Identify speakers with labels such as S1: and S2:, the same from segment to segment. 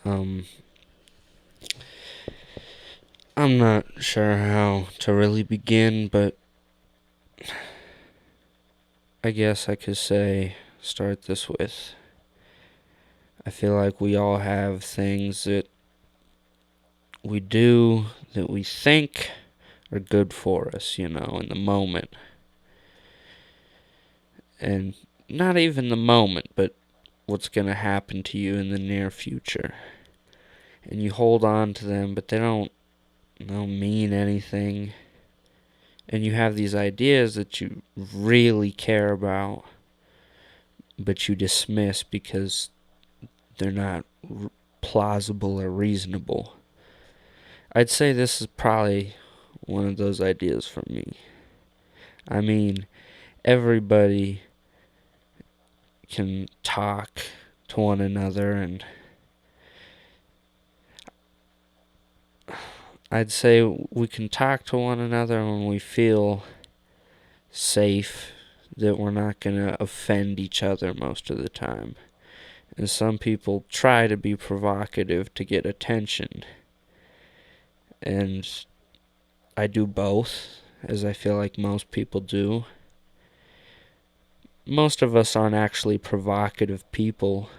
S1: Um, I'm not sure how to really begin, but I guess I could start this with, I feel like we all have things that we do that we think are good for us, in the moment. And not even the moment, but what's going to happen to you in the near future. And you hold on to them, but they don't mean anything. And you have these ideas that you really care about, but you dismiss because they're not plausible or reasonable. I'd say this is probably one of those ideas for me. I mean, everybody can talk to one another, and I'd say we can talk to one another when we feel safe, that we're not going to offend each other most of the time. And some people try to be provocative to get attention. And I do both, as I feel like most people do. Most of us aren't actually provocative people.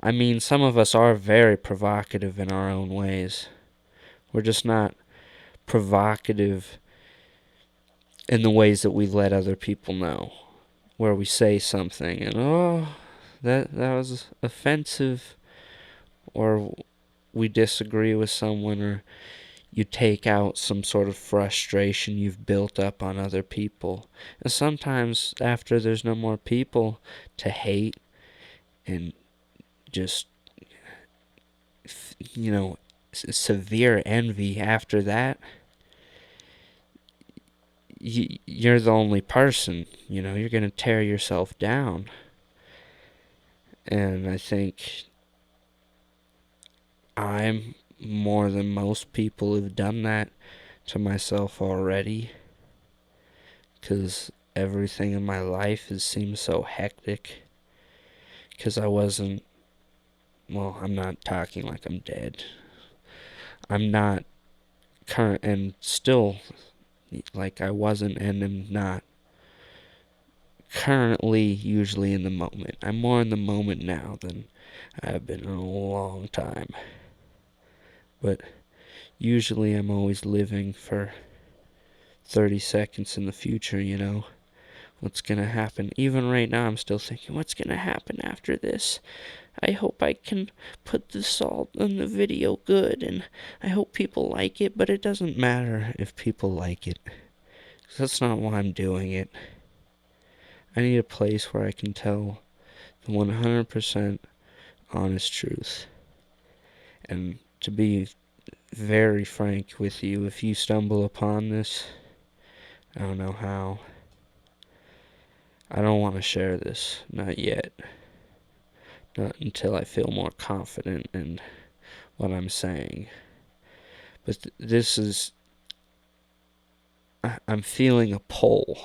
S1: I mean, some of us are very provocative in our own ways. We're just not provocative in the ways that we let other people know. Where we say something and, oh, that was offensive, or we disagree with someone, or you take out some sort of frustration you've built up on other people. And sometimes after there's no more people to hate and just, severe envy after that, you're the only person, you're going to tear yourself down. And I think I'm more than most people have done that to myself already, because everything in my life has seemed so hectic, because I wasn't, well, I'm not talking like I'm dead. I'm not current, and still, like I wasn't and am not currently usually in the moment. I'm more in the moment now than I have been in a long time. But usually I'm always living for 30 seconds in the future, What's gonna happen? Even right now, I'm still thinking, what's gonna happen after this? I hope I can put this all in the video good, and I hope people like it, but it doesn't matter if people like it. 'Cause that's not why I'm doing it. I need a place where I can tell the 100% honest truth. And to be very frank with you, if you stumble upon this, I don't know how. I don't want to share this, not yet. Not until I feel more confident in what I'm saying. But this is, I'm feeling a pull,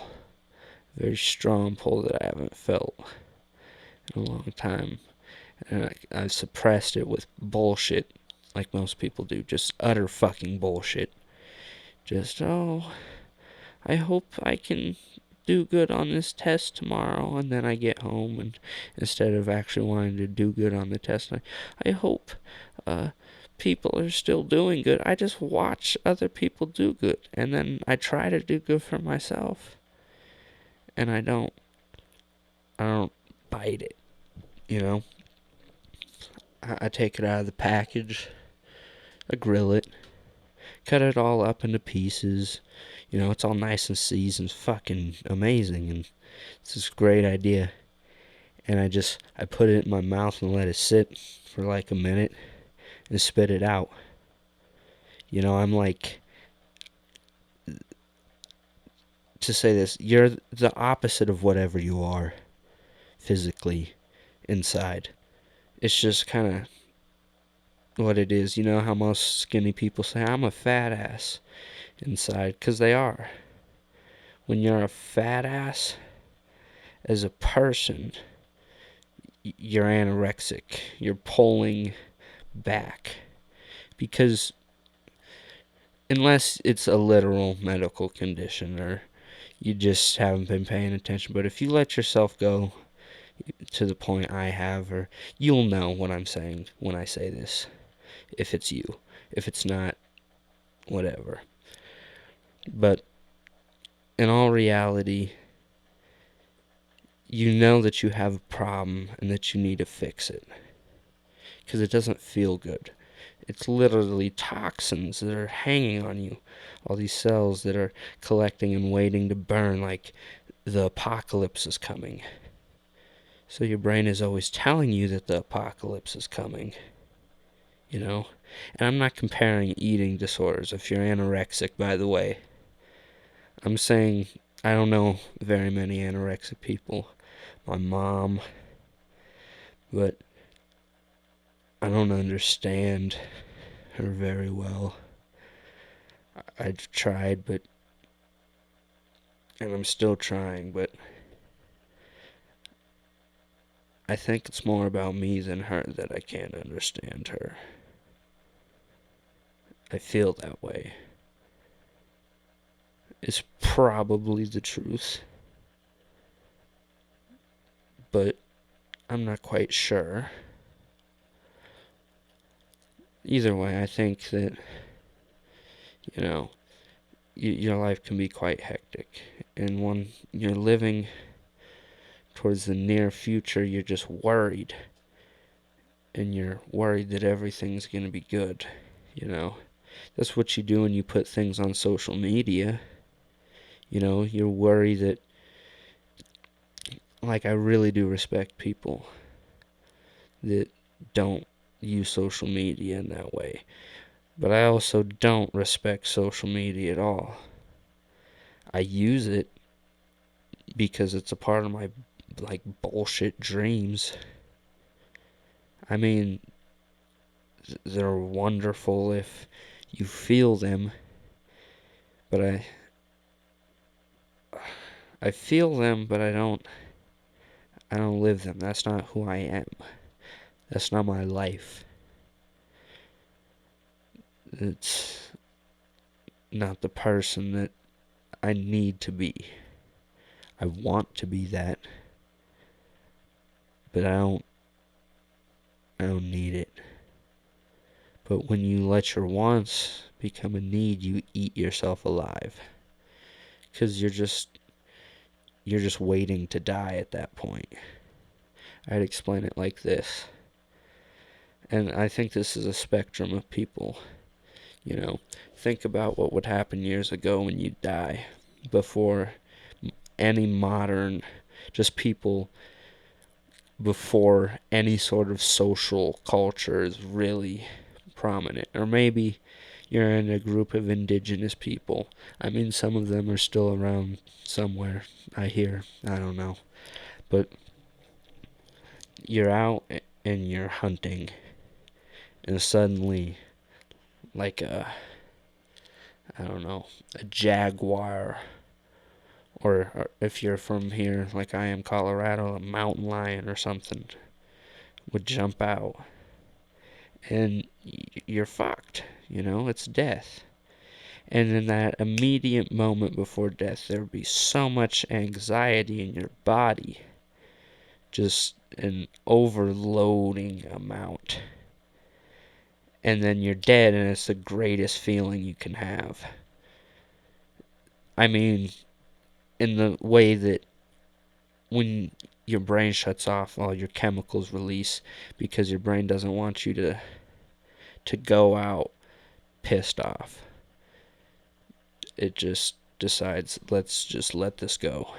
S1: a very strong pull that I haven't felt in a long time. And I've suppressed it with bullshit, like most people do. Just utter fucking bullshit. Just, oh, I hope I can do good on this test tomorrow. And then I get home, and instead of actually wanting to do good on the test, I hope people are still doing good. I just watch other people do good, and then I try to do good for myself. And I don't bite it, you know? I take it out of the package, I grill it, cut it all up into pieces. It's all nice and seasoned, fucking amazing, and it's this great idea. And I put it in my mouth and let it sit for like a minute and spit it out. I'm like, to say this, you're the opposite of whatever you are physically inside. It's just kind of what it is. You know how most skinny people say, I'm a fat ass inside, because they are. When you're a fat ass as a person, you're anorexic. You're pulling back. Because unless it's a literal medical condition or you just haven't been paying attention, but if you let yourself go to the point I have, or you'll know what I'm saying when I say this, if it's you. If it's not, whatever. But in all reality, you know that you have a problem and that you need to fix it. Because it doesn't feel good. It's literally toxins that are hanging on you. All these cells that are collecting and waiting to burn, like the apocalypse is coming. So your brain is always telling you that the apocalypse is coming. You know? And I'm not comparing eating disorders. If you're anorexic, by the way, I'm saying I don't know very many anorexic people. My mom, but I don't understand her very well. I've tried, and I'm still trying, but I think it's more about me than her that I can't understand her. I feel that way. It's probably the truth, but I'm not quite sure. Either way, I think that, your life can be quite hectic. And when you're living towards the near future, you're just worried. And you're worried that everything's going to be good, That's what you do when you put things on social media. You're worried that, like, I really do respect people that don't use social media in that way. But I also don't respect social media at all. I use it because it's a part of my, like, bullshit dreams. I mean, they're wonderful if you feel them, but I feel them, but I don't live them. That's not who I am. That's not my life. It's not the person that I need to be. I want to be that, but I don't need it. But when you let your wants become a need, you eat yourself alive. Because you're just waiting to die at that point. I'd explain it like this. And I think this is a spectrum of people. Think about what would happen years ago when you die, before any modern, just people, before any sort of social culture is really prominent. Or maybe you're in a group of indigenous people. I mean, some of them are still around somewhere, I hear. I don't know. But you're out and you're hunting, and suddenly, like I don't know, a jaguar, or if you're from here, like I am, Colorado, a mountain lion or something would jump out, and you're fucked. It's death. And in that immediate moment before death, there would be so much anxiety in your body, just an overloading amount. And then you're dead, and it's the greatest feeling you can have. I mean, in the way that when your brain shuts off, all your chemicals release because your brain doesn't want you to go out pissed off. It just decides, let's just let this go.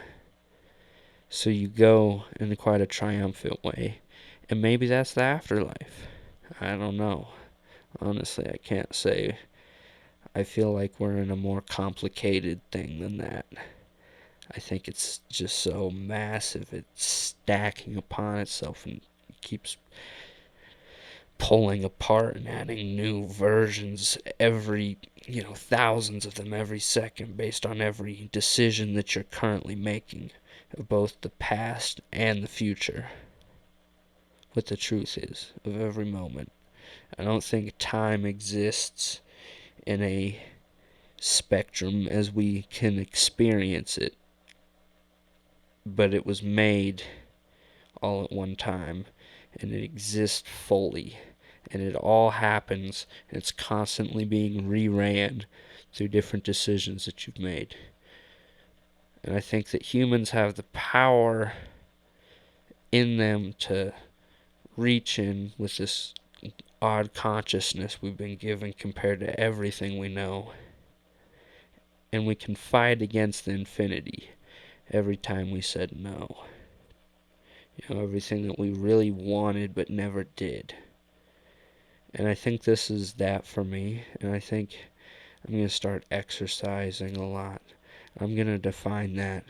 S1: So you go in quite a triumphant way. And maybe that's the afterlife. I don't know. Honestly, I can't say. I feel like we're in a more complicated thing than that. I think it's just so massive. It's stacking upon itself and keeps pulling apart and adding new versions every, thousands of them every second based on every decision that you're currently making of both the past and the future. What the truth is of every moment. I don't think time exists in a spectrum as we can experience it, but it was made all at one time, and it exists fully, and it all happens, and it's constantly being reran through different decisions that you've made. And I think that humans have the power in them to reach in with this odd consciousness we've been given compared to everything we know. And we can fight against the infinity every time we said no. Everything that we really wanted but never did. And I think this is that for me. And I think I'm going to start exercising a lot. I'm going to define that.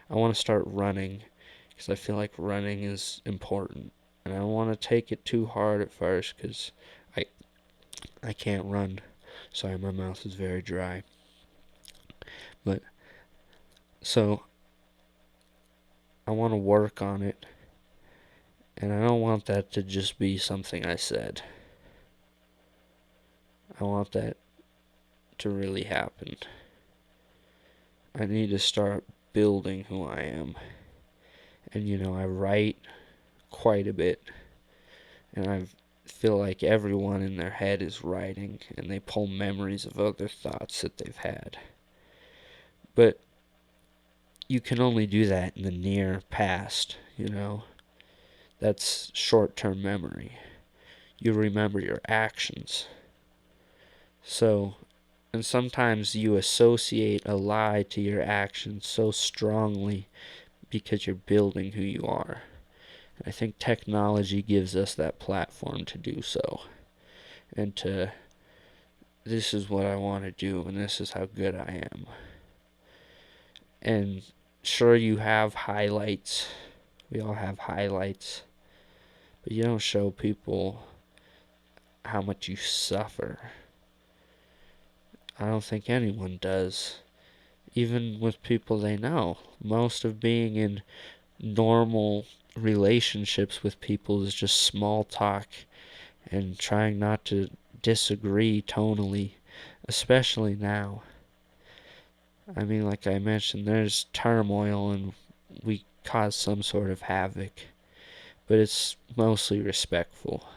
S1: I want to start running because I feel like running is important. And I don't want to take it too hard at first because I can't run. Sorry, my mouth is very dry. But, so, I want to work on it. And I don't want that to just be something I said. I want that to really happen. I need to start building who I am. And I write quite a bit. And I feel like everyone in their head is writing, and they pull memories of other thoughts that they've had. But you can only do that in the near past, That's short-term memory. You remember your actions. So, and sometimes you associate a lie to your actions so strongly because you're building who you are. I think technology gives us that platform to do so. And this is what I want to do, and this is how good I am. And sure, you have highlights. We all have highlights. But you don't show people how much you suffer. I don't think anyone does. Even with people they know. Most of being in normal relationships with people is just small talk and trying not to disagree tonally, especially now. I mean, like I mentioned, there's turmoil and we cause some sort of havoc, but it's mostly respectful.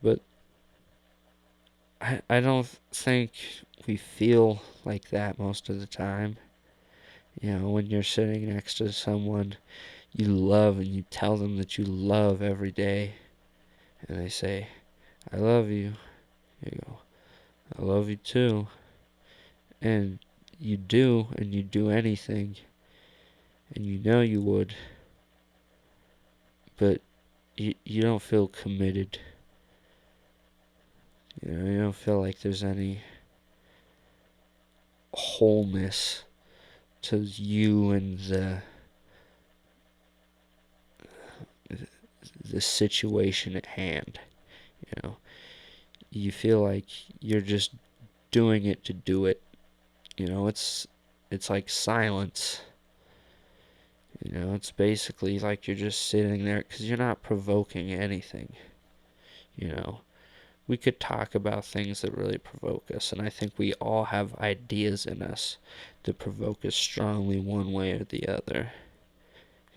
S1: But I don't think we feel like that most of the time. When you're sitting next to someone you love and you tell them that you love every day, and they say, I love you. You go, I love you too. And you do, and you do anything, and you would, but you don't feel committed. You don't feel like there's any wholeness to you and the situation at hand. You feel like you're just doing it to do it. It's like silence. It's basically like you're just sitting there because you're not provoking anything. We could talk about things that really provoke us, and I think we all have ideas in us that provoke us strongly one way or the other.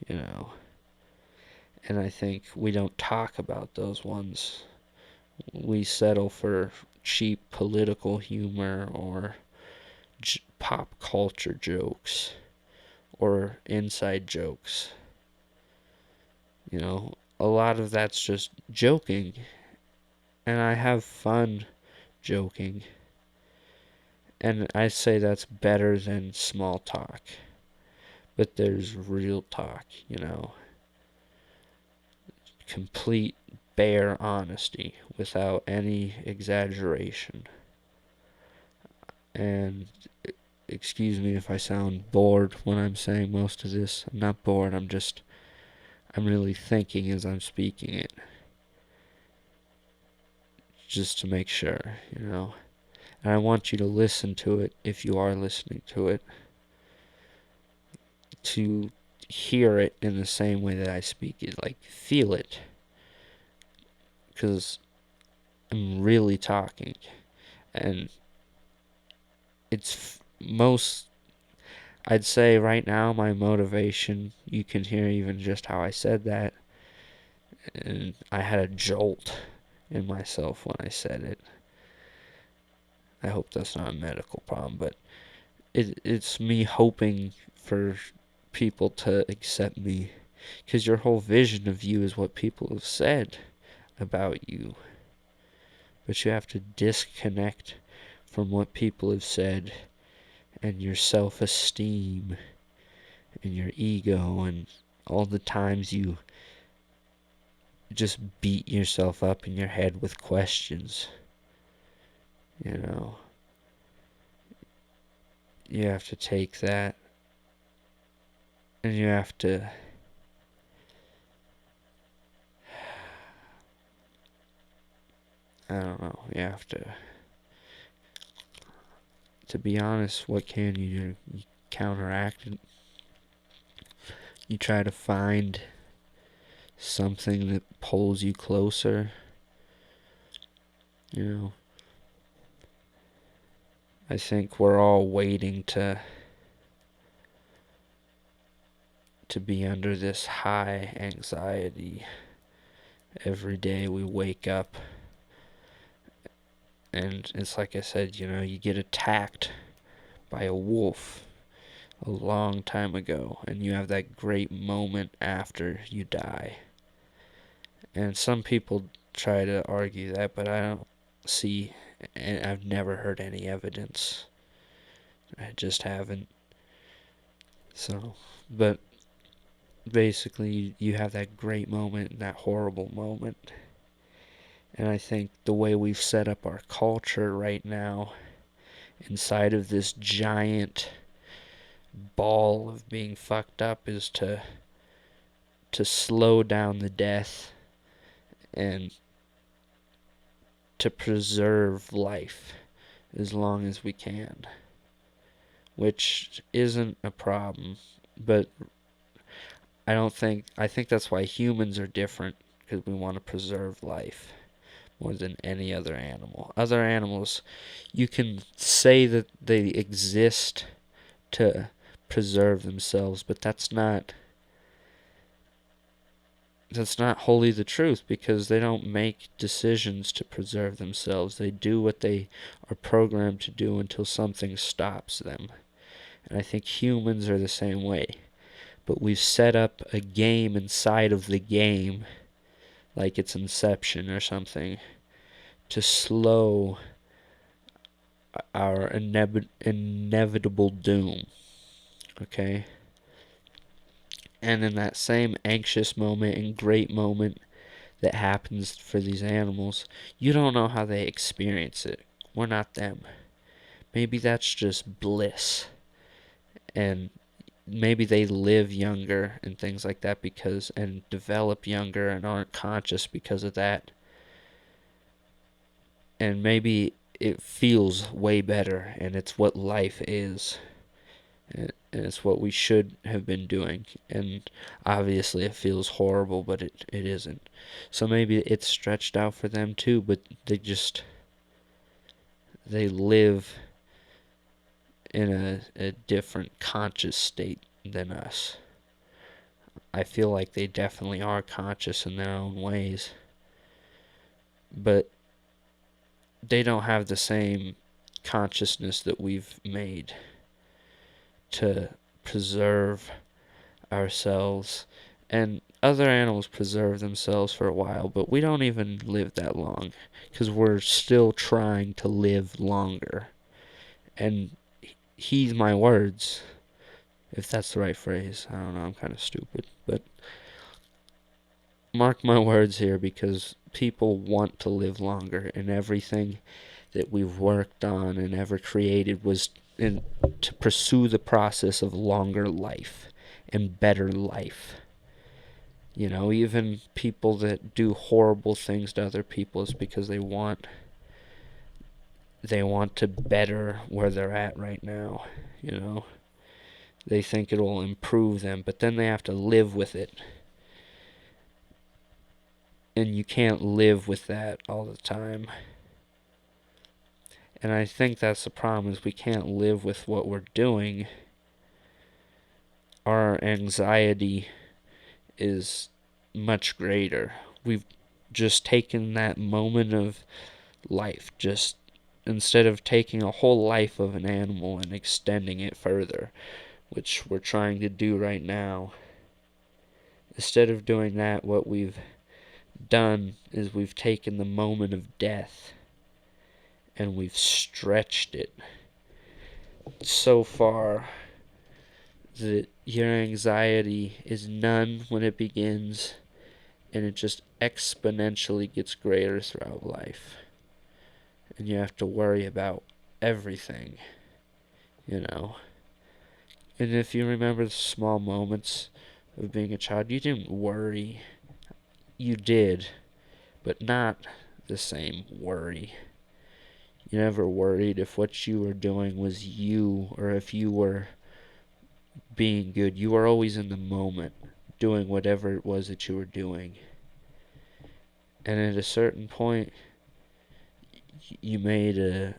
S1: And I think we don't talk about those ones. We settle for cheap political humor or pop culture jokes or inside jokes. A lot of that's just joking, and I have fun joking, and I say that's better than small talk. But there's real talk, complete bare honesty without any exaggeration. And excuse me if I sound bored when I'm saying most of this. I'm not bored, I'm really thinking as I'm speaking it. Just to make sure, And I want you to listen to it if you are listening to it. To hear it in the same way that I speak it, like feel it. because I'm really talking. And it's most, I'd say right now, my motivation, you can hear even just how I said that. And I had a jolt in myself when I said it. I hope that's not a medical problem, but it's me hoping for people to accept me, because your whole vision of you is what people have said about you. But you have to disconnect from what people have said and your self-esteem and your ego and all the times you just beat yourself up in your head with questions. You know, you have to take that and you have to I don't know, you have to be honest, what can you do? You counteract it. You try to find something that pulls you closer. You know, I think we're all waiting to be under this high anxiety. Every day we wake up and it's like I said, you know, you get attacked by a wolf a long time ago and you have that great moment after you die. And some people try to argue that, but I don't see, and I've never heard any evidence. I just haven't. So, but basically, you have that great moment and that horrible moment. And I think the way we've set up our culture right now, inside of this giant ball of being fucked up, is to slow down the death and to preserve life as long as we can, which isn't a problem, but I think that's why humans are different, because we want to preserve life more than any other animal. Other animals, you can say that they exist to preserve themselves, but that's not wholly the truth, because they don't make decisions to preserve themselves. They do what they are programmed to do until something stops them. And I think humans are the same way. But we've set up a game inside of the game, like it's Inception or something, to slow our inevitable doom. Okay? And in that same anxious moment and great moment that happens for these animals, you don't know how they experience it. We're not them. Maybe that's just bliss. And maybe they live younger and things like that and develop younger and aren't conscious because of that. And maybe it feels way better and it's what life is. And it's what we should have been doing. And obviously it feels horrible, but it isn't. So maybe it's stretched out for them too, but they live in a different conscious state than us. I feel like they definitely are conscious in their own ways, but they don't have the same consciousness that we've made to preserve ourselves. And other animals preserve themselves for a while, but we don't even live that long, because we're still trying to live longer. And heed my words, if that's the right phrase. I don't know, I'm kind of stupid, but mark my words here, because people want to live longer, and everything that we've worked on and ever created was to pursue the process of longer life and better life. You know, even people that do horrible things to other people is because they want to better where they're at right now, you know. They think it'll improve them, but then they have to live with it. And you can't live with that all the time. And I think that's the problem, is we can't live with what we're doing. Our anxiety is much greater. We've just taken that moment of life, just instead of taking a whole life of an animal and extending it further, which we're trying to do right now. Instead of doing that, what we've done is we've taken the moment of death and we've stretched it so far that your anxiety is none when it begins, and it just exponentially gets greater throughout life. And you have to worry about everything, you know. And if you remember the small moments of being a child, you didn't worry. You did, but not the same worry. You never worried if what you were doing was you, or if you were being good. You were always in the moment, doing whatever it was that you were doing. And at a certain point, you made a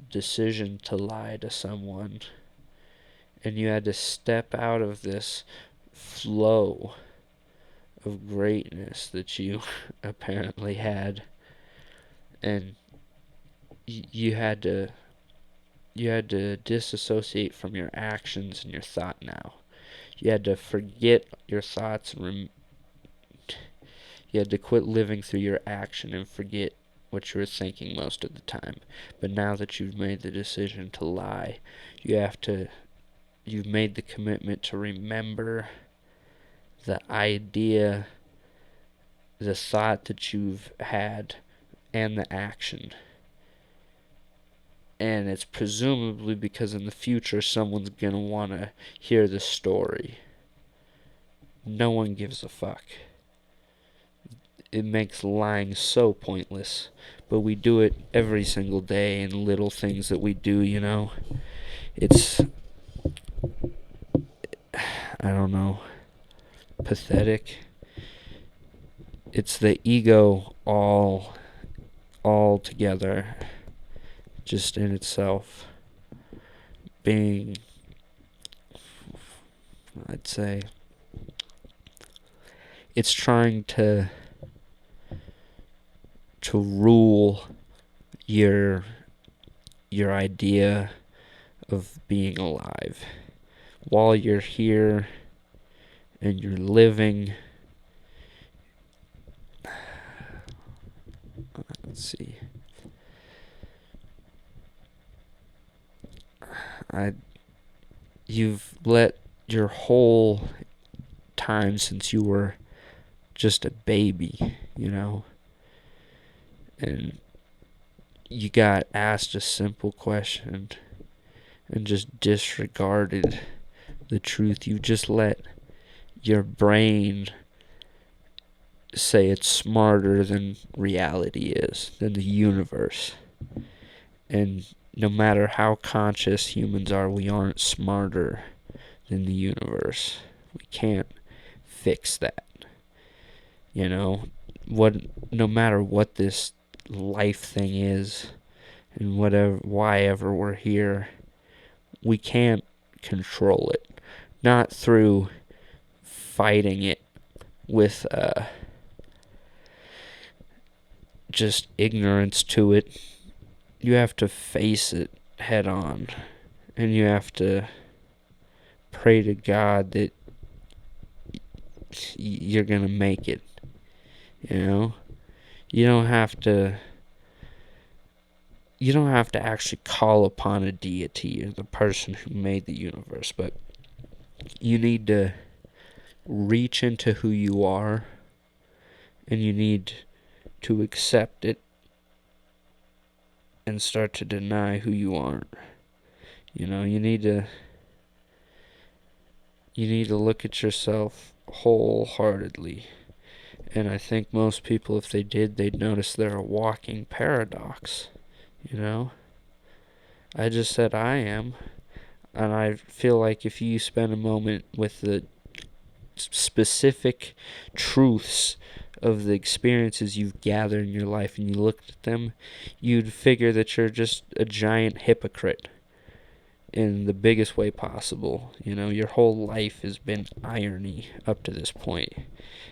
S1: decision to lie to someone, and you had to step out of this flow of greatness that you apparently had, and you had to disassociate from your actions and your thought now. You had to forget your thoughts and you had to quit living through your action and forget what you were thinking most of the time. But now that you've made the decision to lie, you've made the commitment to remember the idea, the thought that you've had, and the action. And it's presumably because in the future someone's gonna want to hear the story. No one gives a fuck. It makes lying so pointless. But we do it every single day in little things that we do, you know? It's, I don't know, pathetic. It's the ego all together, just in itself, being, I'd say, it's trying to rule your idea of being alive. While you're here and you're living, let's see, you've let your whole time since you were just a baby, you know, and you got asked a simple question and just disregarded the truth. You just let your brain say it's smarter than reality is, than the universe. And no matter how conscious humans are, we aren't smarter than the universe. We can't fix that. You know, no matter what this life thing is and why ever we're here, we can't control it. Not through fighting it with just ignorance to it. You have to face it head on, and you have to pray to God that you're gonna make it. You know, you don't have to actually call upon a deity or the person who made the universe, but you need to reach into who you are, and you need to accept it and start to deny who you aren't. You know, you need to look at yourself wholeheartedly. And I think most people, if they did, they'd notice they're a walking paradox. You know? I just said I am. And I feel like if you spend a moment with the specific truths of the experiences you've gathered in your life and you looked at them, you'd figure that you're just a giant hypocrite in the biggest way possible. You know, your whole life has been irony up to this point,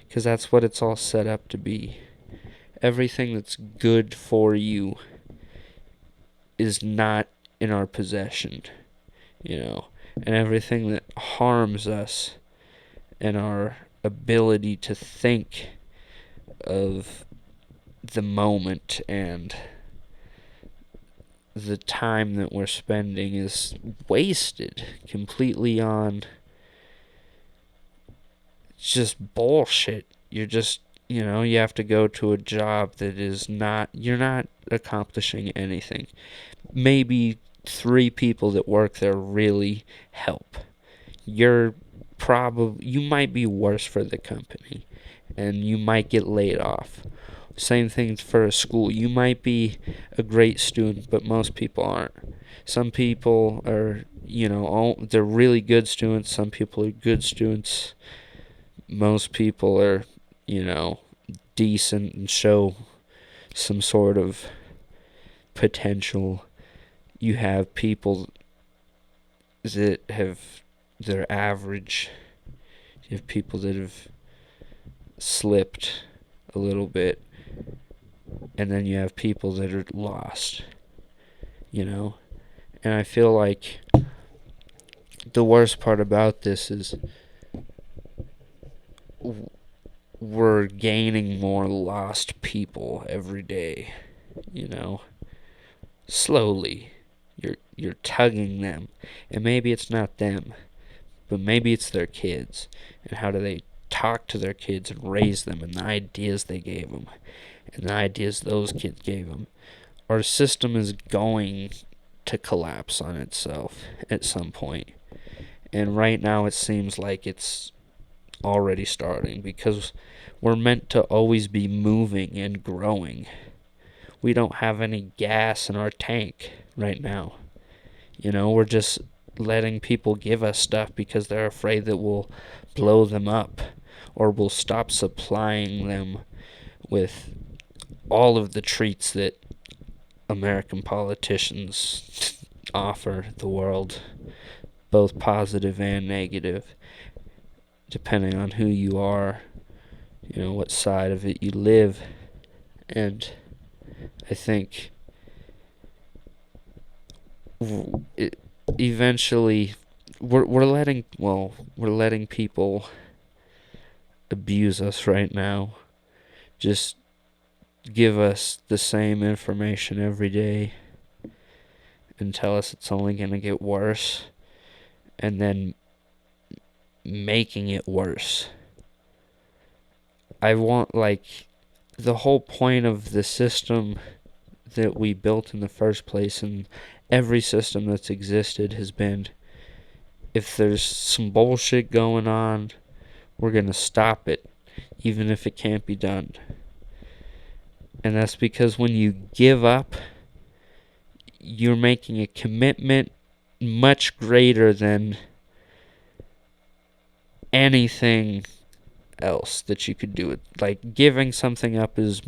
S1: because that's what it's all set up to be. Everything that's good for you is not in our possession, you know, and everything that harms us and our ability to think of the moment and the time that we're spending is wasted completely on just bullshit. You're just, you know, you have to go to a job that is not, you're not accomplishing anything. Maybe 3 people that work there really help. You might be worse for the company and you might get laid off. Same thing for a school. You might be a great student, but most people aren't. Some people are, you know, they're really good students. Some people are good students. Most people are, you know, decent and show some sort of potential. You have people that they're average. You have people that have slipped a little bit. And then you have people that are lost, you know? And I feel like the worst part about this is we're gaining more lost people every day, you know? Slowly. You're tugging them. And maybe it's not them, but maybe it's their kids. And how do they talk to their kids and raise them, and the ideas they gave them and the ideas those kids gave them. Our system is going to collapse on itself at some point. And right now it seems like it's already starting, because we're meant to always be moving and growing. We don't have any gas in our tank right now. You know, we're just letting people give us stuff because they're afraid that we'll blow them up or we'll stop supplying them with all of the treats that American politicians offer the world, both positive and negative, depending on who you are, you know, what side of it you live. And I think eventually we're letting people abuse us right now. Just give us the same information every day and tell us it's only going to get worse, and then making it worse. I want, like, the whole point of the system that we built in the first place, and every system that's existed, has been, if there's some bullshit going on, we're going to stop it, even if it can't be done. And that's because when you give up, you're making a commitment much greater than anything else that you could do. It like giving something up is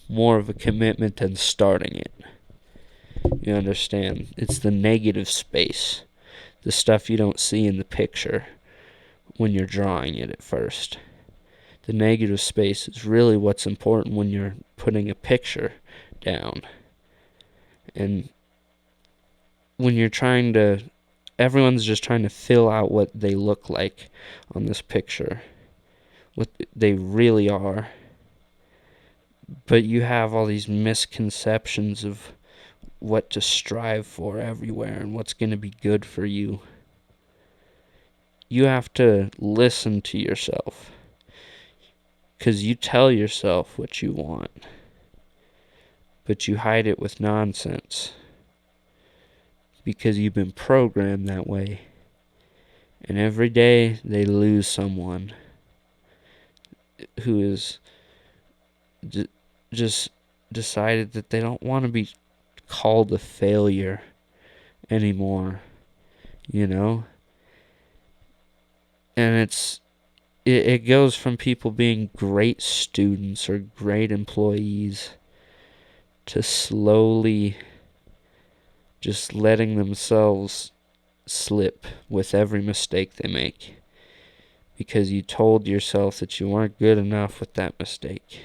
S1: more of a commitment than starting it. You understand? It's the negative space, the stuff you don't see in the picture when you're drawing it at first. The negative space is really what's important when you're putting a picture down. And when you're trying to, everyone's just trying to fill out what they look like on this picture, what they really are. But you have all these misconceptions of what to strive for everywhere and what's going to be good for you. You have to listen to yourself, because you tell yourself what you want, but you hide it with nonsense because you've been programmed that way. And every day they lose someone who is just decided that they don't want to be called a failure anymore, you know? And it goes from people being great students or great employees to slowly just letting themselves slip with every mistake they make because you told yourself that you weren't good enough with that mistake.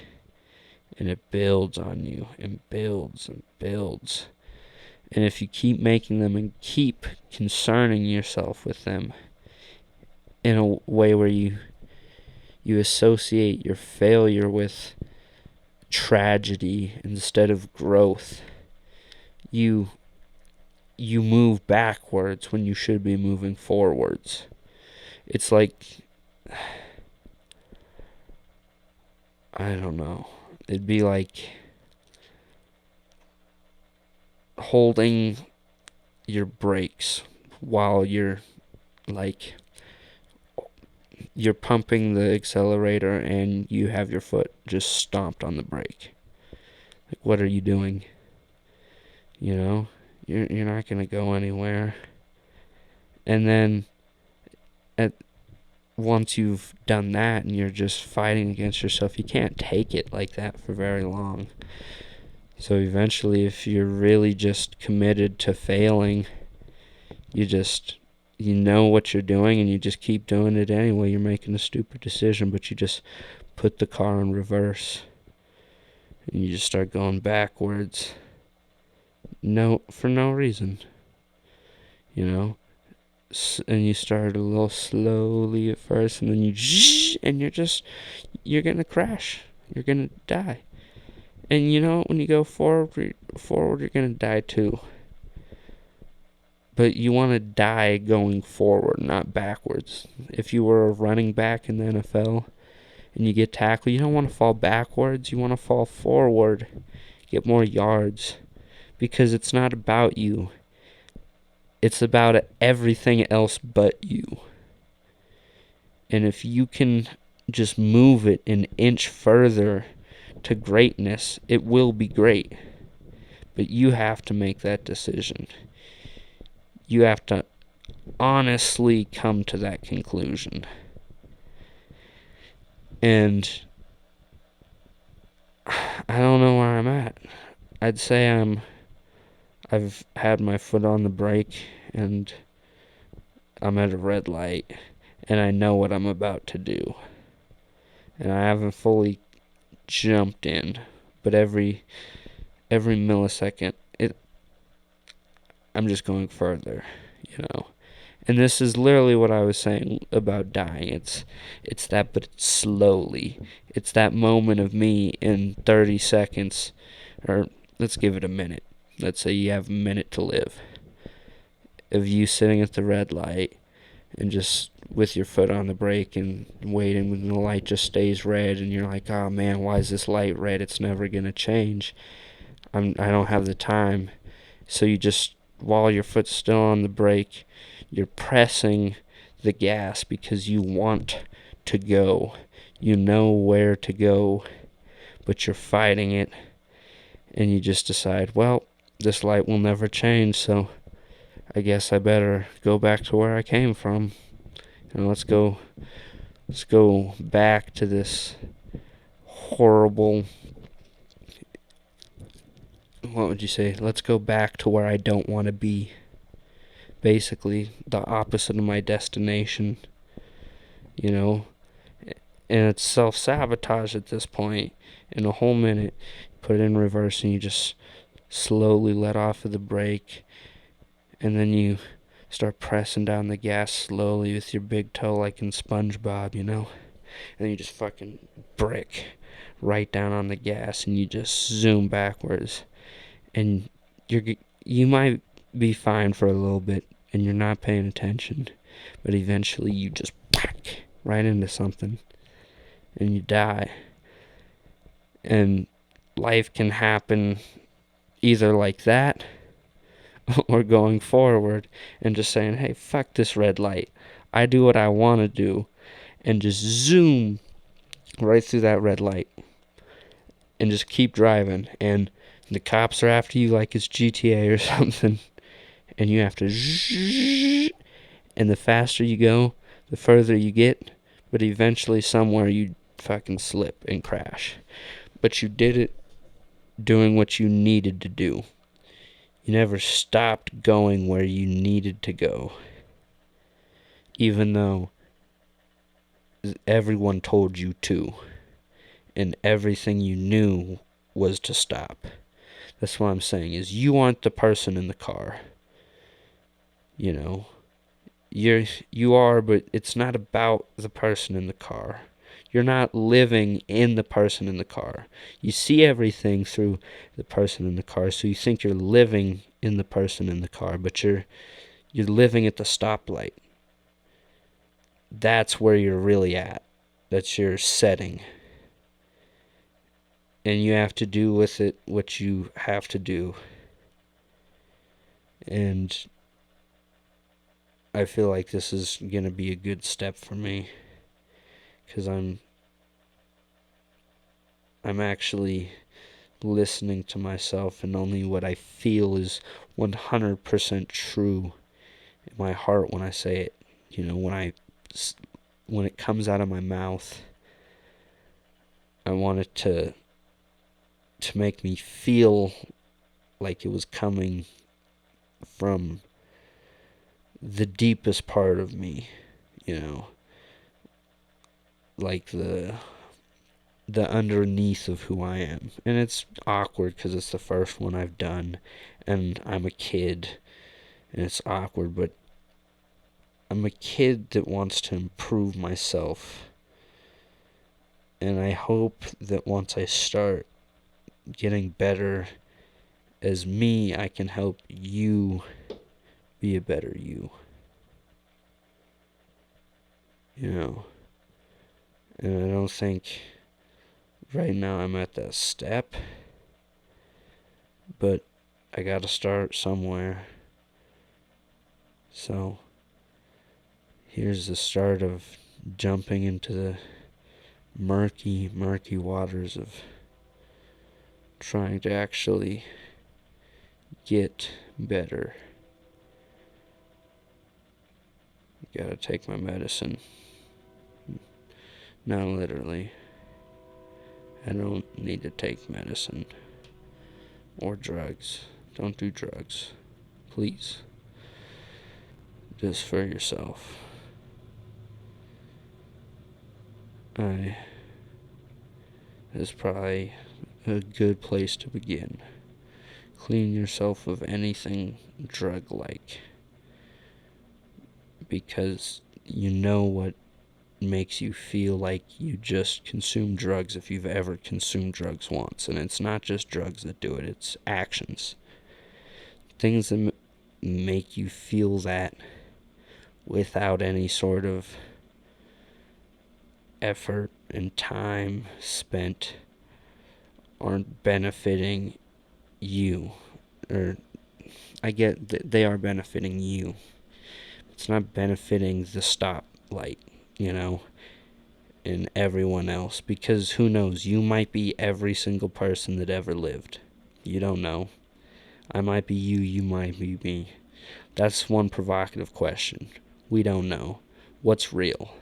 S1: And it builds on you and builds and builds. And if you keep making them and keep concerning yourself with them in a way where you associate your failure with tragedy instead of growth, you move backwards when you should be moving forwards. It's like, I don't know. It'd be like holding your brakes while you're pumping the accelerator and you have your foot just stomped on the brake. Like, what are you doing? You know, you're not gonna go anywhere. And then once you've done that and you're just fighting against yourself, you can't take it like that for very long. So eventually, if you're really just committed to failing, you know what you're doing and you just keep doing it anyway. You're making a stupid decision, but you just put the car in reverse and you just start going backwards. For no reason. You know? And you start a little slowly at first, and then you're gonna crash. You're gonna die. And you know, when you go forward, you're gonna die too. But you want to die going forward, not backwards. If you were a running back in the NFL and you get tackled, you don't want to fall backwards. You want to fall forward, get more yards. Because it's not about you. It's about everything else but you. And if you can just move it an inch further to greatness, it will be great. But you have to make that decision. You have to honestly come to that conclusion. And I don't know where I'm at. I'd say I've had my foot on the brake and I'm at a red light and I know what I'm about to do. And I haven't fully jumped in, but every millisecond I'm just going further, you know. And this is literally what I was saying about dying. It's that, but it's slowly. It's that moment of me in 30 seconds, or let's give it a minute. Let's say you have a minute to live. Of you sitting at the red light and just with your foot on the brake and waiting when the light just stays red and you're like, oh man, why is this light red? It's never going to change. I don't have the time. So you just, while your foot's still on the brake, you're pressing the gas because you want to go. You know where to go, but you're fighting it. And you just decide, well, this light will never change, so I guess I better go back to where I came from. And let's go back to this horrible, what would you say? Let's go back to where I don't want to be. Basically, the opposite of my destination, you know? And it's self-sabotage at this point. In a whole minute, put it in reverse and you just slowly let off of the brake. And then you start pressing down the gas slowly with your big toe like in SpongeBob, you know? And then you just fucking brick right down on the gas and you just zoom backwards. And you might be fine for a little bit and you're not paying attention, but eventually you just whack right into something and you die. And life can happen either like that or going forward and just saying, hey, fuck this red light. I do what I want to do and just zoom right through that red light and just keep driving. And the cops are after you like it's GTA or something. And you have to, and the faster you go, the further you get, But eventually somewhere you fucking slip and crash. But you did it doing what you needed to do. You never stopped going where you needed to go. Even though everyone told you to. And everything you knew was to stop. That's what I'm saying, is you aren't the person in the car. You know, you are, but it's not about the person in the car. You're not living in the person in the car. You see everything through the person in the car, so you think you're living in the person in the car, but you're living at the stoplight. That's where you're really at. That's your setting. And you have to do with it what you have to do. And I feel like this is going to be a good step for me, because I'm actually listening to myself, and only what I feel is 100% true in my heart when I say it. You know, when it comes out of my mouth, I want it to make me feel like it was coming from the deepest part of me, you know, like the underneath of who I am. And it's awkward because it's the first one I've done, and I'm a kid, and it's awkward, but I'm a kid that wants to improve myself. And I hope that once I start getting better as me, I can help you be a better you. You know? And I don't think right now I'm at that step, but I gotta start somewhere. So here's the start of jumping into the murky, murky waters of trying to actually get better. Gotta take my medicine. Not literally. I don't need to take medicine or drugs. Don't do drugs. Please. Just for yourself. It's probably a good place to begin. Clean yourself of anything drug-like, because you know what makes you feel like you just consume drugs if you've ever consumed drugs once. And it's not just drugs that do it, it's actions. Things that make you feel that without any sort of effort and time spent aren't benefiting you. Or I get that they are benefiting you. It's not benefiting the stoplight, you know, and everyone else. Because who knows, you might be every single person that ever lived. You don't know. I might be you, you might be me. That's one provocative question. We don't know. What's real?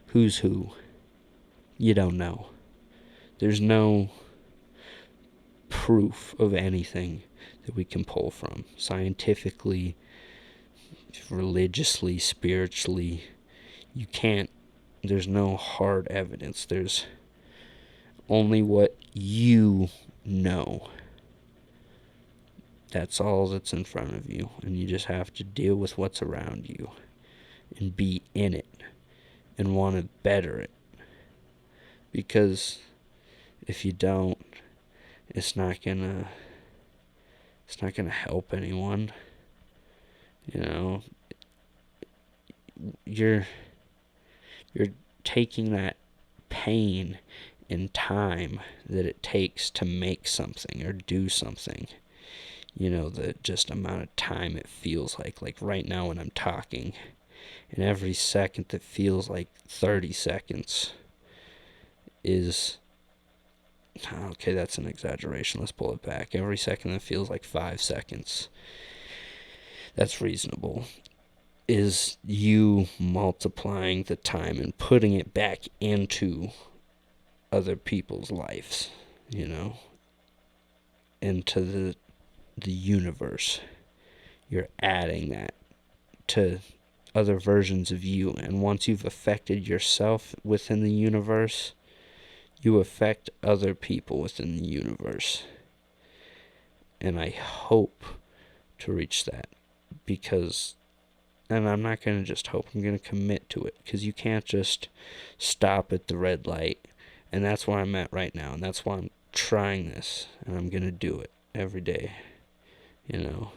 S1: Who's who? You don't know. There's no proof of anything that we can pull from. Scientifically, religiously, spiritually, you can't. There's no hard evidence. There's only what you know. That's all that's in front of you, and you just have to deal with what's around you and be in it and want to better it. Because if you don't, it's not gonna help anyone. You know, you're taking that pain and time that it takes to make something or do something. You know, the just amount of time it feels like right now when I'm talking, and every second that feels like 30 seconds is, okay, that's an exaggeration, let's pull it back. Every second that feels like 5 seconds, that's reasonable. is you multiplying the time and putting it back into other people's lives, you know, into the universe. You're adding that to other versions of you, and once you've affected yourself within the universe, you affect other people within the universe. And I hope to reach that, because, and I'm not going to just hope, I'm going to commit to it, because you can't just stop at the red light. And that's where I'm at right now, and that's why I'm trying this, and I'm going to do it every day, you know,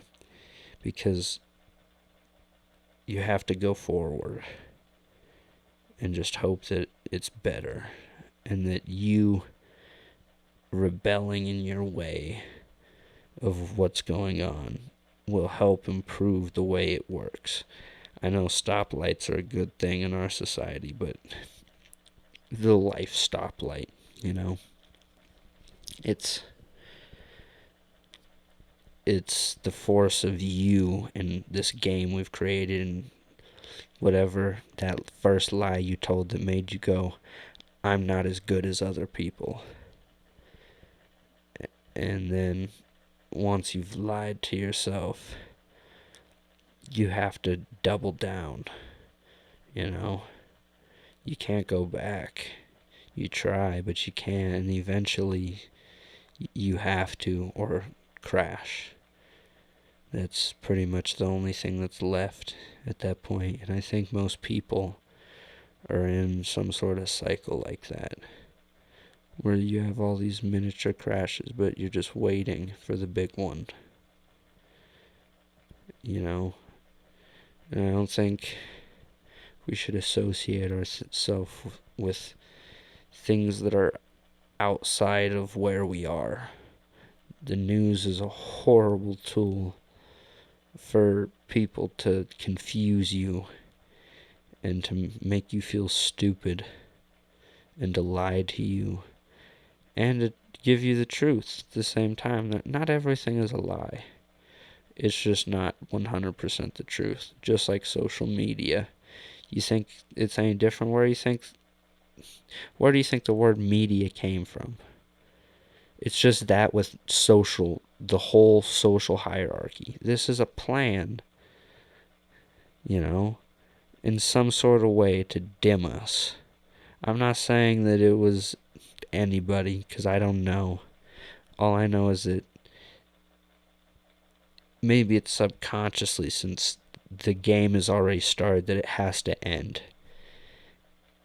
S1: because you have to go forward and just hope that it's better, and that you rebelling in your way of what's going on will help improve the way it works. I know stoplights are a good thing in our society, but the life stoplight, you know, it's the force of you and this game we've created, and whatever that first lie you told that made you go, I'm not as good as other people. And then once you've lied to yourself, you have to double down, you know. You can't go back. You try, but you can't, and eventually you have to, or crash. That's pretty much the only thing that's left at that point. And I think most people are in some sort of cycle like that, where you have all these miniature crashes, but you're just waiting for the big one, you know. And I don't think we should associate ourselves with things that are outside of where we are. The news is a horrible tool for people to confuse you and to make you feel stupid and to lie to you and to give you the truth at the same time, that not everything is a lie. It's just not 100% the truth. Just like social media. You think it's any different? Where do you think the word media came from? It's just that with the whole social hierarchy. This is a plan, you know, in some sort of way to dim us. I'm not saying that it was anybody, because I don't know. All I know is that maybe it's subconsciously, since the game has already started, that it has to end.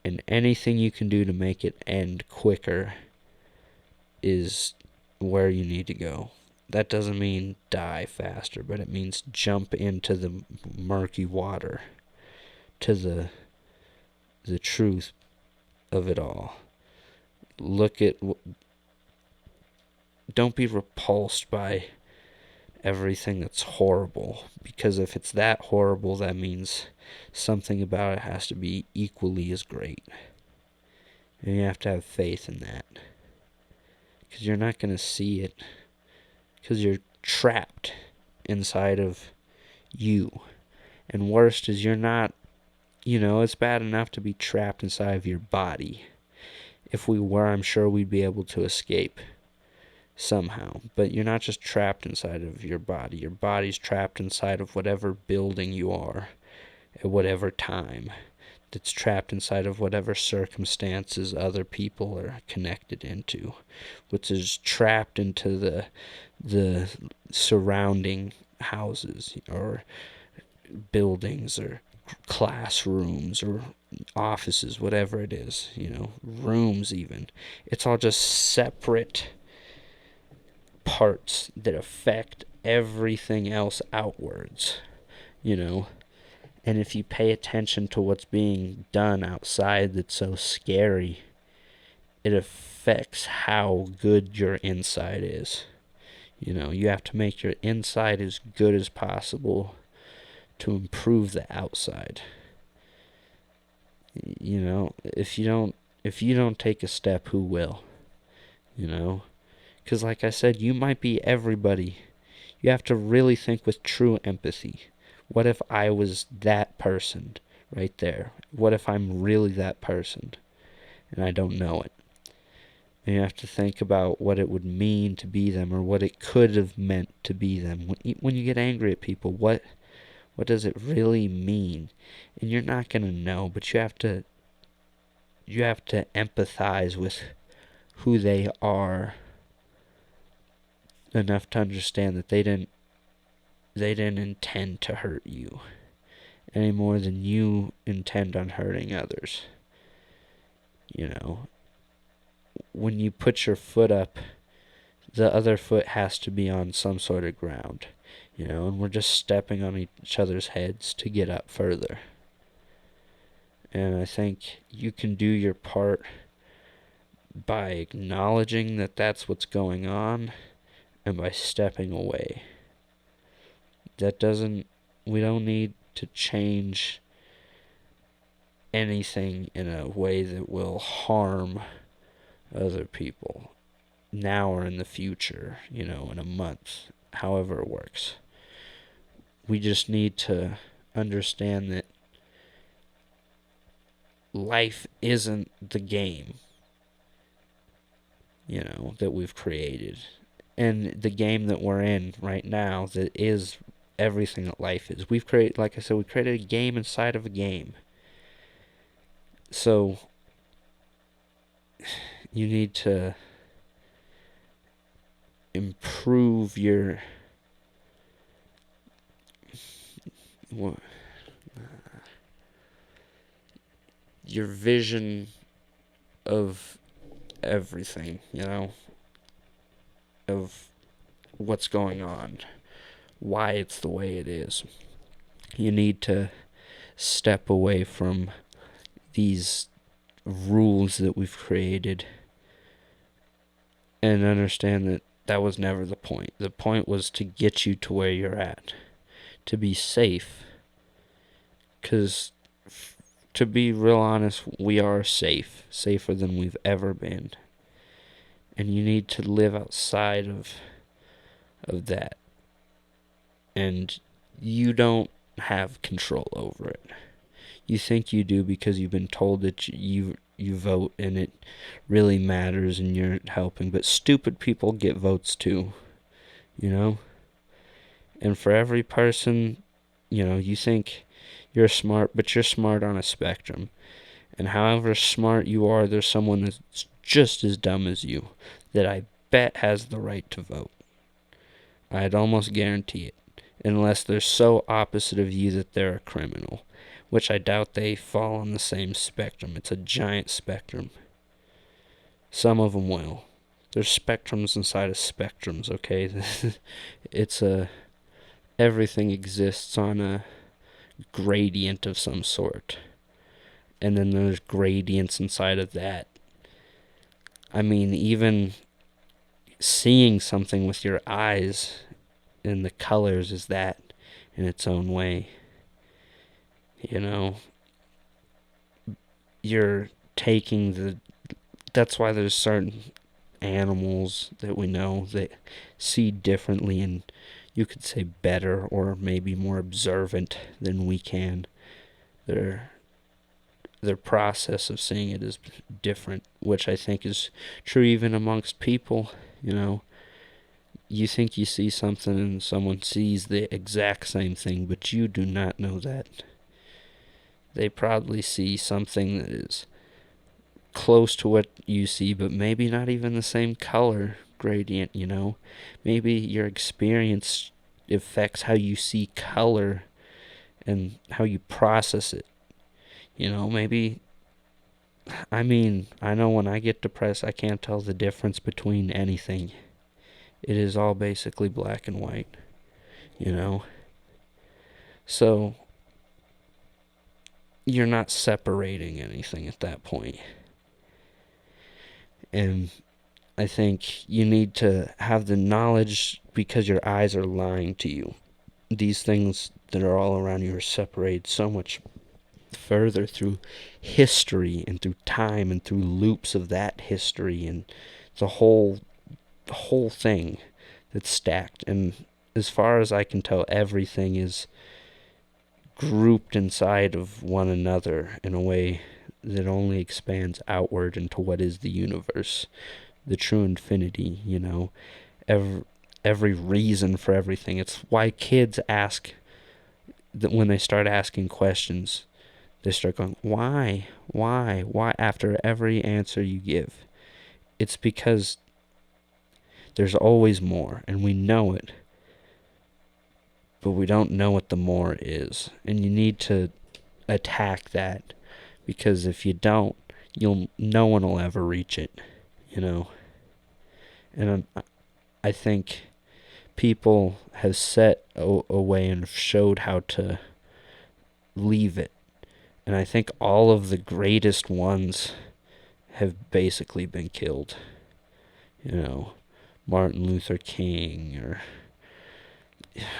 S1: And anything you can do to make it end quicker is where you need to go. That doesn't mean die faster, but it means jump into the murky water, to the truth of it all. Don't be repulsed by everything that's horrible, because if it's that horrible, that means something about it has to be equally as great. And you have to have faith in that, because you're not going to see it, because you're trapped inside of you. And worst is, you're not, it's bad enough to be trapped inside of your body. If we were, I'm sure we'd be able to escape somehow. But you're not just trapped inside of your body. Your body's trapped inside of whatever building you are at whatever time. That's trapped inside of whatever circumstances other people are connected into, which is trapped into the surrounding houses or buildings or classrooms or offices, whatever it is, rooms even. It's all just separate parts that affect everything else outwards, And if you pay attention to what's being done outside that's so scary, it affects how good your inside is. You have to make your inside as good as possible to improve the outside. If you don't take a step, who will? Because like I said, you might be everybody. You have to really think with true empathy. What if I was that person right there? What if I'm really that person and I don't know it? And you have to think about what it would mean to be them, or what it could have meant to be them. When you get angry at people, what does it really mean? And you're not going to know, but you have to empathize with who they are enough to understand that they didn't intend to hurt you any more than you intend on hurting others. You know, when you put your foot up, the other foot has to be on some sort of ground, and we're just stepping on each other's heads to get up further. And I think you can do your part by acknowledging that that's what's going on and by stepping away. We don't need to change anything in a way that will harm other people now or in the future, in a month, however it works. We just need to understand that life isn't the game, that we've created. And the game that we're in right now, that is everything that life is. We've created, like I said, we created a game inside of a game. So you need to improve your vision of everything, of what's going on, why it's the way it is. You need to step away from these rules that we've created and understand that that was never the point. The point was to get you to where you're at, to be safe. Because, to be real honest, we are safer than we've ever been. And you need to live outside of that. And you don't have control over it. You think you do because you've been told that you vote and it really matters and you're helping. But stupid people get votes too, And for every person, you think you're smart, but you're smart on a spectrum. And however smart you are, there's someone that's just as dumb as you that I bet has the right to vote. I'd almost guarantee it. Unless they're so opposite of you that they're a criminal. Which I doubt they fall on the same spectrum. It's a giant spectrum. Some of them will. There's spectrums inside of spectrums, okay? Everything exists on a gradient of some sort. And then there's gradients inside of that. I mean, even seeing something with your eyes and the colors is that in its own way. You're taking that's why there's certain animals that we know that see differently and you could say better or maybe more observant than we can. Their process of seeing it is different, which I think is true even amongst people. You think you see something and someone sees the exact same thing, but you do not know that. They probably see something that is close to what you see, but maybe not even the same color gradient, Maybe your experience affects how you see color and how you process it. Maybe, I know when I get depressed, I can't tell the difference between anything. It is all basically black and white, So, you're not separating anything at that point. And I think you need to have the knowledge because your eyes are lying to you. These things that are all around you are separated so much further through history and through time and through loops of that history and the whole thing that's stacked. And as far as I can tell, everything is grouped inside of one another in a way that only expands outward into what is the universe, the true infinity, every reason for everything. It's why kids ask, that when they start asking questions, they start going, why, after every answer you give. It's because there's always more, and we know it, but we don't know what the more is. And you need to attack that, because if you don't, no one will ever reach it, And I think people have set a way and showed how to leave it. And I think all of the greatest ones have basically been killed. Martin Luther King, or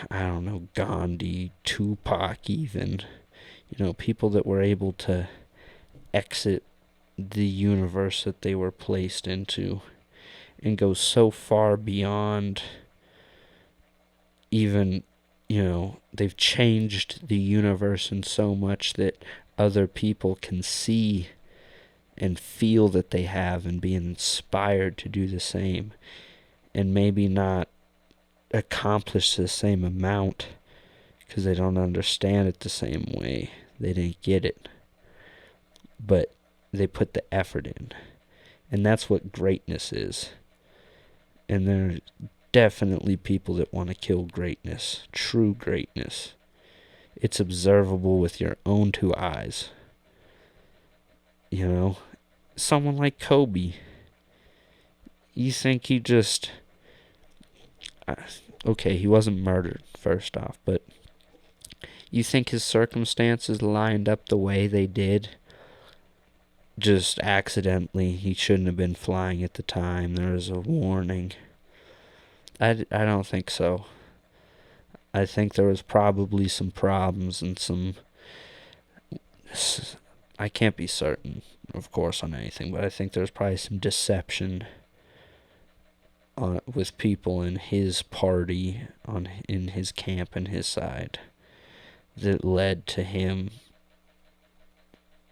S1: I don't know, Gandhi, Tupac even. People that were able to exit the universe that they were placed into and go so far beyond even, they've changed the universe in so much that other people can see and feel that they have, and be inspired to do the same, and maybe not accomplish the same amount because they don't understand it the same way. They didn't get it, but they put the effort in, and that's what greatness is. And there are definitely people that want to kill greatness, true greatness. It's observable with your own two eyes. Someone like Kobe, you think he just, okay, he wasn't murdered, first off, but you think his circumstances lined up the way they did just accidentally? He shouldn't have been flying at the time. There was a warning. I don't think so. I think there was probably some problems and some, I can't be certain, of course, on anything, but I think there's probably some deception with people in his party, in his camp and his side, that led to him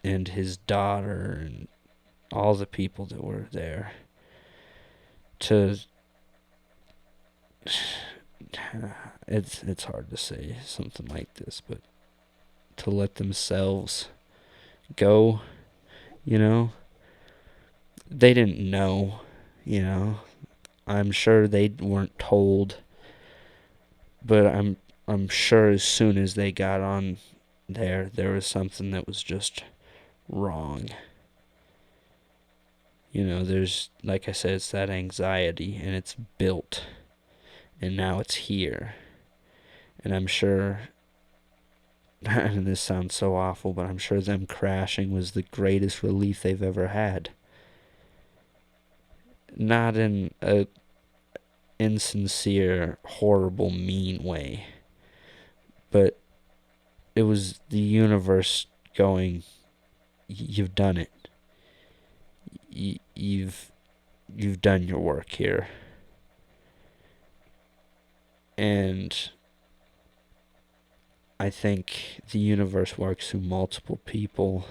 S1: and his daughter and all the people that were there to, it's hard to say something like this, but to let themselves go, they didn't know, I'm sure they weren't told, but I'm sure as soon as they got on there was something that was just wrong. There's, like I said, it's that anxiety, and it's built, and now it's here. And I'm sure, and this sounds so awful, but I'm sure them crashing was the greatest relief they've ever had. Not in a insincere, horrible, mean way, but it was the universe going, you've done it. You've done your work here. And I think the universe works through multiple people.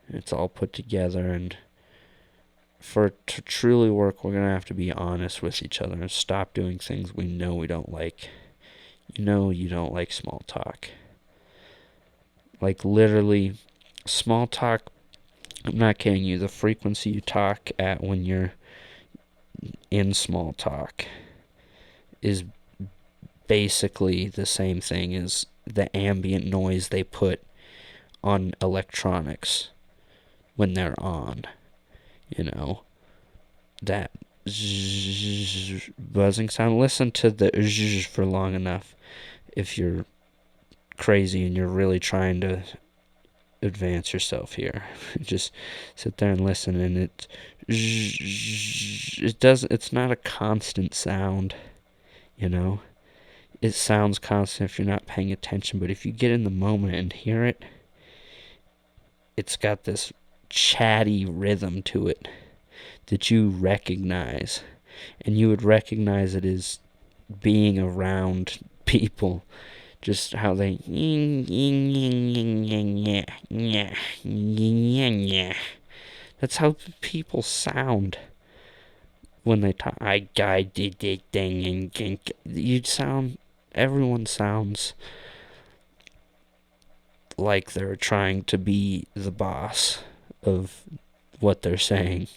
S1: It's all put together, and for it to truly work, we're going to have to be honest with each other and stop doing things we know we don't like. You don't like small talk. Like, literally, small talk, I'm not kidding you, the frequency you talk at when you're in small talk is basically the same thing as the ambient noise they put on electronics when they're on. That buzzing sound. Listen to the for long enough if you're crazy and you're really trying to advance yourself here. Just sit there and listen, and it's not a constant sound, It sounds constant if you're not paying attention, but if you get in the moment and hear it, it's got this chatty rhythm to it that you recognize, and you would recognize it as being around people Just how they that's how people sound when they talk. I did it thing and you sound. Everyone sounds like they're trying to be the boss of what they're saying.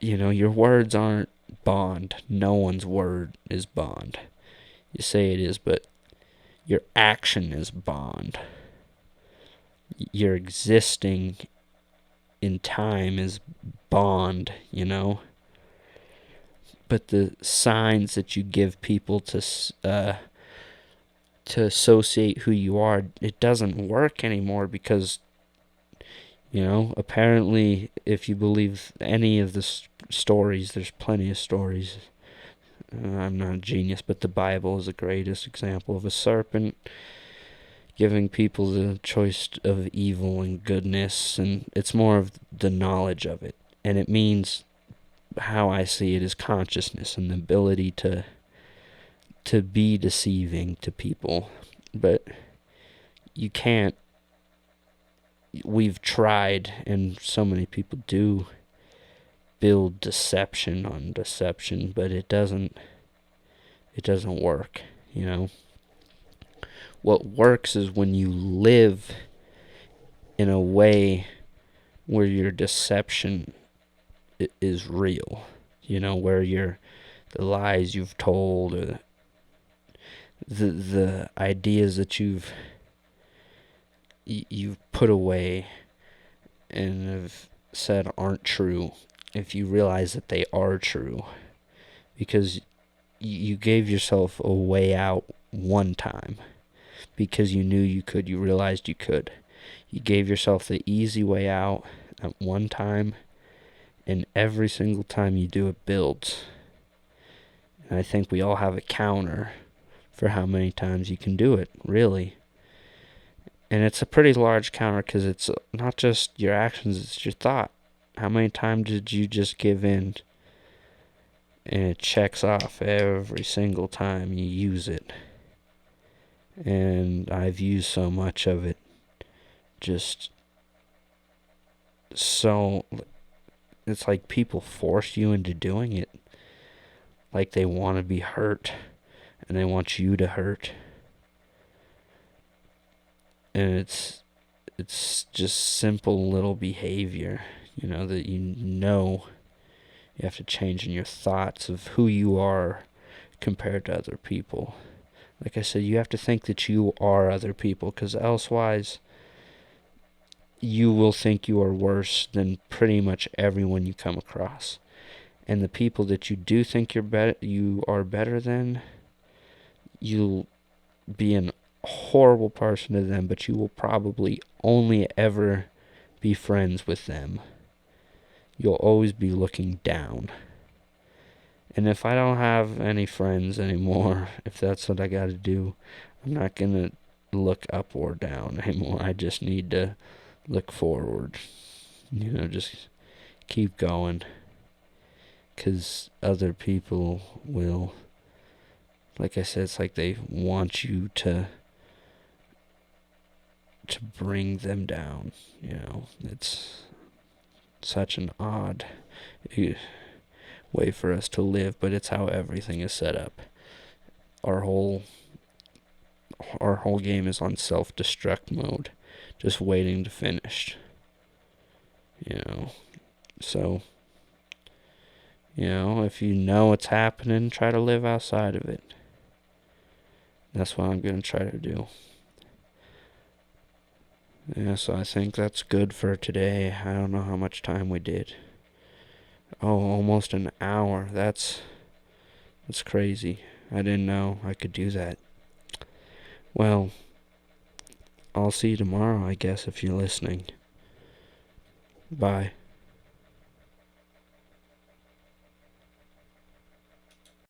S1: Your words aren't bond. No one's word is bond. You say it is, but your action is bond. Your existing in time is bond, But the signs that you give people to associate who you are, it doesn't work anymore because, apparently, if you believe any of the stories, there's plenty of stories. I'm not a genius, but the Bible is the greatest example of a serpent giving people the choice of evil and goodness, and it's more of the knowledge of it. And it means, how I see it, is consciousness and the ability to be deceiving to people. But you can't. We've tried, and so many people do build deception on deception, but it doesn't work. What works is when you live in a way where your deception is real, where the lies you've told, or the ideas that you've put away and have said aren't true, if you realize that they are true, because you gave yourself a way out one time, because you knew you could, you realized you could. You gave yourself the easy way out at one time, and every single time you do, it builds. And I think we all have a counter for how many times you can do it, really. And it's a pretty large counter because it's not just your actions, it's your thought. How many times did you just give in? And it checks off every single time you use it. And I've used so much of it. Just so, it's like people force you into doing it. Like they want to be hurt. And they want you to hurt. And it's just simple little behavior, that you have to change in your thoughts of who you are compared to other people. Like I said, you have to think that you are other people, because elsewise you will think you are worse than pretty much everyone you come across. And the people that you do think you are better than, you'll be an horrible person to them, but you will probably only ever be friends with them. You'll always be looking down. And if I don't have any friends anymore, if that's what I gotta do, I'm not gonna look up or down anymore. I just need to look forward. Just keep going. 'Cause other people will, like I said, it's like they want you to bring them down. It's such an odd way for us to live, but it's how everything is set up. Our whole game is on self-destruct mode, just waiting to finish. So, if you know what's happening, try to live outside of it. That's what I'm going to try to do. Yeah, so I think that's good for today. I don't know how much time we did. Oh, almost an hour. That's crazy. I didn't know I could do that. Well, I'll see you tomorrow, I guess, if you're listening. Bye.